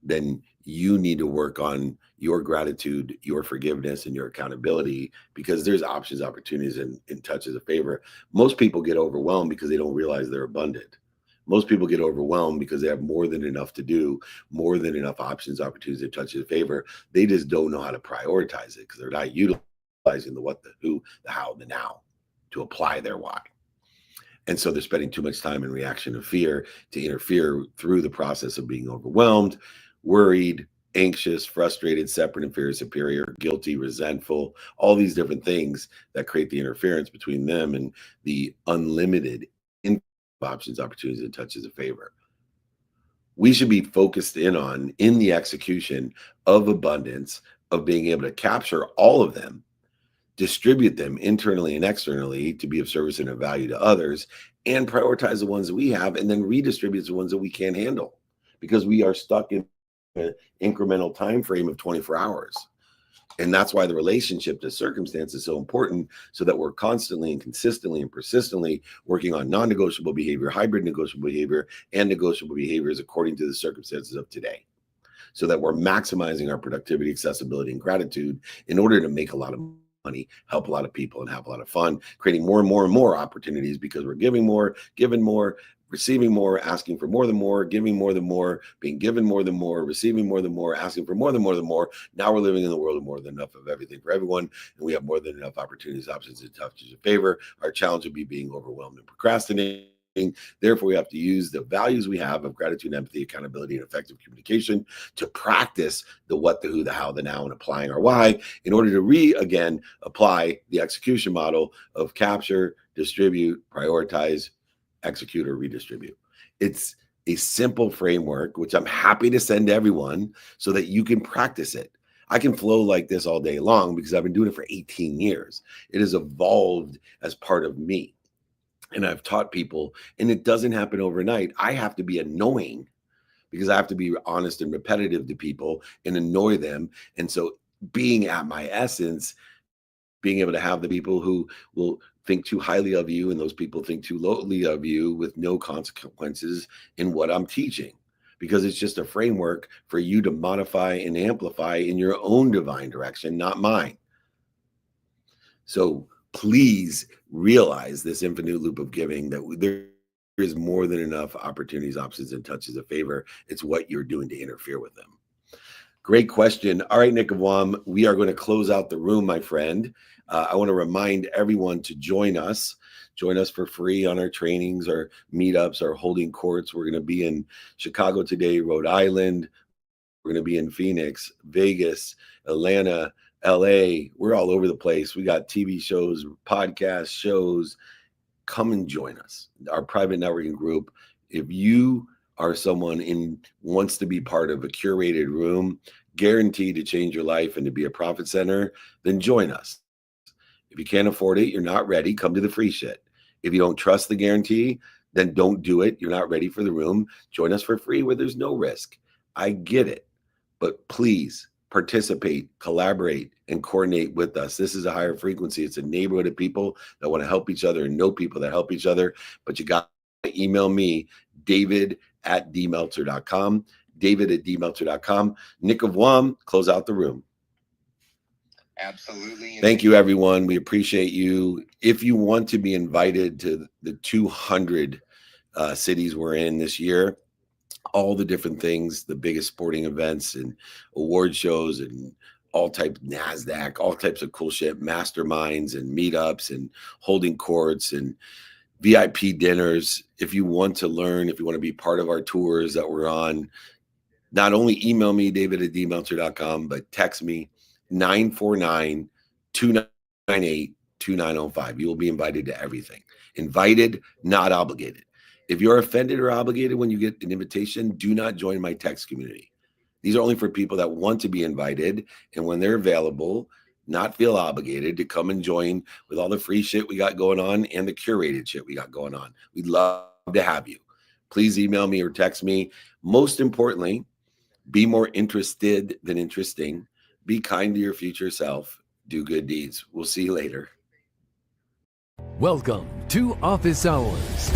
then you need to work on your gratitude, your forgiveness, and your accountability, because there's options, opportunities, and touches of favor. Most people get overwhelmed because they don't realize they're abundant. Most people get overwhelmed because they have more than enough to do, more than enough options, opportunities, and touches of favor. They just don't know how to prioritize it because they're not utilizing the what, the who, the how, the now to apply their why. And so they're spending too much time in reaction of fear to interfere through the process of being overwhelmed, worried, anxious, frustrated, separate, inferior, superior, guilty, resentful, all these different things that create the interference between them and the unlimited options, opportunities, and touches of favor. We should be focused in the execution of abundance, of being able to capture all of them, distribute them internally and externally to be of service and of value to others, and prioritize the ones that we have and then redistribute the ones that we can't handle, because we are stuck in an incremental time frame of 24 hours. And that's why the relationship to circumstance is so important, so that we're constantly and consistently and persistently working on non-negotiable behavior, hybrid negotiable behavior, and negotiable behaviors according to the circumstances of today, so that we're maximizing our productivity, accessibility, and gratitude in order to make a lot of money, help a lot of people, and have a lot of fun, creating more and more and more opportunities, because we're giving more, giving more, receiving more, asking for more than more, giving more than more, being given more than more, receiving more than more, asking for more than more than more. Now we're living in the world of more than enough of everything for everyone, and we have more than enough opportunities, options, and touches in favor. Our challenge would be being overwhelmed and procrastinating. Therefore, we have to use the values we have of gratitude, empathy, accountability, and effective communication to practice the what, the who, the how, the now, and applying our why in order to again apply the execution model of capture, distribute, prioritize, execute, or redistribute. It's a simple framework, which I'm happy to send to everyone so that you can practice it. I can flow like this all day long because I've been doing it for 18 years. It has evolved as part of me. And I've taught people, and it doesn't happen overnight. I have to be annoying because I have to be honest and repetitive to people and annoy them. And so being at my essence, being able to have the people who will think too highly of you and those people think too lowly of you with no consequences in what I'm teaching, because it's just a framework for you to modify and amplify in your own divine direction, not mine. So please realize this infinite loop of giving, that there is more than enough opportunities, options, and touches of favor. It's what you're doing to interfere with them. Great question. All right, Nick of WOM, we are going to close out the room, my friend. I want to remind everyone to join us for free on our trainings, our meetups, our holding courts. We're going to be in Chicago today, Rhode Island. We're going to be in Phoenix, Vegas, Atlanta, LA. We're all over the place. We got TV shows, podcast shows. Come and join us. Our private networking group. If you are someone wants to be part of a curated room, guaranteed to change your life and to be a profit center, then join us. If you can't afford it, you're not ready, come to the free shit. If you don't trust the guarantee, then don't do it. You're not ready for the room. Join us for free where there's no risk. I get it, but please participate, collaborate, and coordinate with us. This is a higher frequency. It's a neighborhood of people that want to help each other and know people that help each other. But you got to email me, david@dmeltzer.com, david@dmeltzer.com. Nick of WOM, close out the room. Absolutely. Thank you, everyone. We appreciate you. If you want to be invited to the 200 cities we're in this year, all the different things, the biggest sporting events and award shows and all types, NASDAQ, all types of cool shit, masterminds and meetups and holding courts and VIP dinners. If you want to learn, if you want to be part of our tours that we're on, not only email me, david@dmeltzer.com, but text me, 949-298-2905. You will be invited to everything. Invited, not obligated. If you're offended or obligated when you get an invitation, do not join my text community. These are only for people that want to be invited, and when they're available, not feel obligated to come and join with all the free shit we got going on and the curated shit we got going on. We'd love to have you. Please email me or text me. Most importantly, be more interested than interesting. Be kind to your future self. Do good deeds. We'll see you later. Welcome to Office Hours,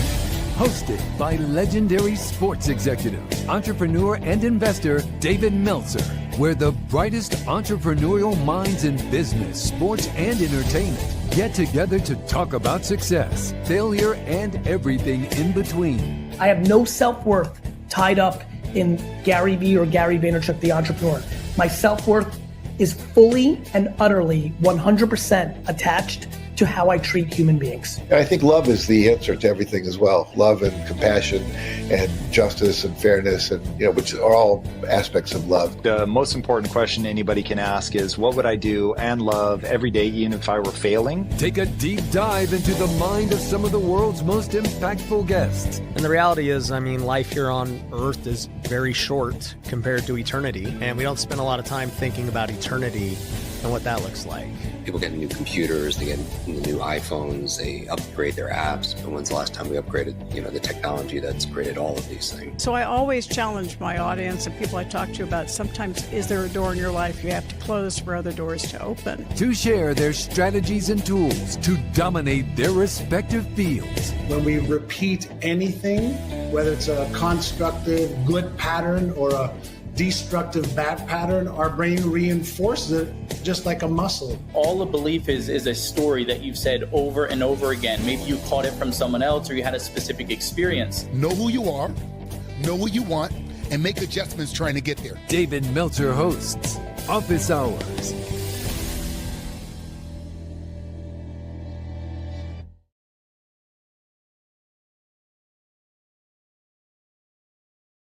hosted by legendary sports executive, entrepreneur, and investor David Meltzer, where the brightest entrepreneurial minds in business, sports, and entertainment get together to talk about success, failure, and everything in between. I have no self-worth tied up in Gary Vee or Gary Vaynerchuk, the entrepreneur. My self-worth is fully and utterly 100% attached to how I treat human beings. And I think love is the answer to everything as well. Love and compassion and justice and fairness, and which are all aspects of love. The most important question anybody can ask is, what would I do and love every day, even if I were failing? Take a deep dive into the mind of some of the world's most impactful guests. And the reality is, life here on Earth is very short compared to eternity, and we don't spend a lot of time thinking about eternity and what that looks like. People get new computers, they get the new iPhones, they upgrade their apps. But when's the last time we upgraded, the technology that's created all of these things? So I always challenge my audience and people I talk to about sometimes is there a door in your life you have to close for other doors to open? To share their strategies and tools to dominate their respective fields. When we repeat anything, whether it's a constructive good pattern or a destructive bad pattern, our brain reinforces it just like a muscle. All a belief is a story that you've said over and over again. Maybe you caught it from someone else or you had a specific experience. Know who you are, know what you want, and make adjustments trying to get there. David Meltzer hosts Office Hours.